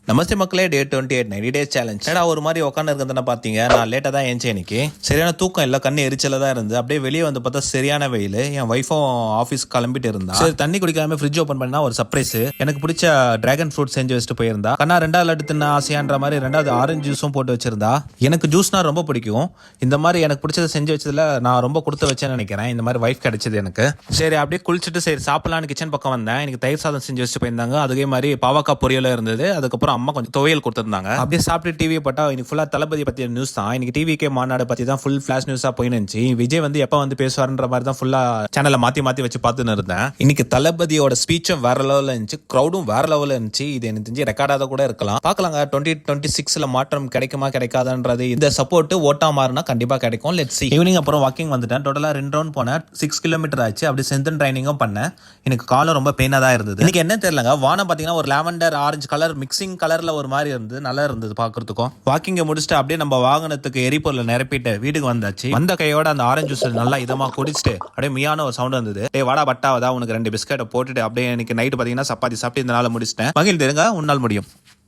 நமஸ்தே மக்களே, டே 28 90 days challenge. ஏடா ஒரு மாதிரி உட்காந்து இருக்கிறதுனா பார்த்தீங்க, நான் லேட்டாக தான் ஏஞ்சேன். இன்னைக்கு சரியான தூக்கம் இல்லை, கண்ணு எரிச்சல தான் இருந்து. அப்படியே வெளியே வந்து பார்த்தா சரியான வெயில். என் ஒய்ஃபும் ஆஃபீஸ் கிளம்பிட்டு இருந்தா. சரி தண்ணி குடிக்காம ஃப்ரிட்ஜ் ஓப்பன் பண்ணா ஒரு சர்ப்ரைஸ். எனக்கு பிடிச்ச டிராகன் ஃப்ரூட் செஞ்சு வச்சுட்டு போயிருந்தா. கண்ணா ரெண்டாவது லட்டு தின்ன ஆசையான்ற மாதிரி ரெண்டாவது ஆரஞ்சு ஜூஸும் போட்டு வச்சிருந்தா. எனக்கு ஜூஸ்னா ரொம்ப பிடிக்கும். இந்த மாதிரி எனக்கு பிடிச்சதை செஞ்சு வச்சதுல நான் ரொம்ப கொடுத்து வச்சேன்னு நினைக்கிறேன். இந்த மாதிரி வைஃப் கிடைச்சது எனக்கு. சரி அப்படியே குளிச்சுட்டு சரி சாப்பிடலான்னு கிச்சன் பக்கம் வந்தேன். எனக்கு தயிர் சாதம் செஞ்சு வச்சுட்டு போயிருந்தாங்க. அதே மாதிரி பாவக்காய் பொரியலும் இருந்தது. அதுக்கப்புறம் அம்மா கொஞ்சம் துவையல் கொடுத்துருந்தாங்க. அப்படியே சாப்பிட்டு டிவி போட்டா இன்னைக்கு ஃபுல்லா தளபதி பத்திய நியூஸ் தான். இன்னைக்கு டிவிக்கே மாநாடு பத்தி தான் ஃபுல் ஃபிளாஷ் நியூஸா போயிருந்துச்சு. விஜய் வந்து எப்ப வந்து பேசுவார்ன்ற மாதிரி தான் ஃபுல்லா சேனலை மாத்தி மாத்தி வச்சு பார்த்துன்னு இருந்தேன். இன்னைக்கு தளபதியோட ஸ்பீச்சும் வேற லெவலில் இருந்துச்சு, க்ரௌடும் வேற லெவலில் இருந்துச்சு. இது எனக்கு தெரிஞ்சு ரெக்கார்டாக கூட இருக்கலாம். பார்க்கலாங்க 2026 மாற்றம் கிடைக்குமா கிடைக்காதுன்றது. இந்த சப்போர்ட் ஓட்டா மாறினா கண்டிப்பா கிடைக்கும். Let's see. ஈவினிங் அப்புறம் வாக்கிங் வந்துட்டேன். டோட்டலா 2 ரவுண்ட் போனேன். 6 கிலோமீட்டர் ஆச்சு. அப்படி சென்தன் ட்ரைனிங்கும் பண்ணேன். எனக்கு காலம் ரொம்ப பெயினா தான் இருந்தது. இன்னைக்கு என்ன தெரியலங்க, வானம் பாத்தீங்கன்னா ஒரு லாவெண்டர் ஆரஞ்சு கலர் மிக்சிங் கலர்ல ஒரு மாதிரி இருந்தது. நல்லா இருந்தது பாக்குறதுக்கும். வாக்கிங்க முடிச்சுட்டு அப்படியே நம்ம வாகனத்துக்கு எரிபொருளை நிரப்பிட்டு வீட்டுக்கு வந்தாச்சு. வந்த கையோட அந்த ஆரஞ்சு ஜூஸ் நல்லா இதமா குடிச்சிட்டு அப்படியே மியான ஒரு சவுண்ட் வந்தது. வாடா பட்டாவதா உனக்கு 2 பிஸ்கெட்டை போட்டுட்டு அப்படியே எனக்கு நைட்டு பாத்தீங்கன்னா சப்பாத்தி சாப்பிட்டு இந்த நாள் முடிச்சிட்டேன். மகிழ்ந்துருங்க, உன்னால் முடியும்.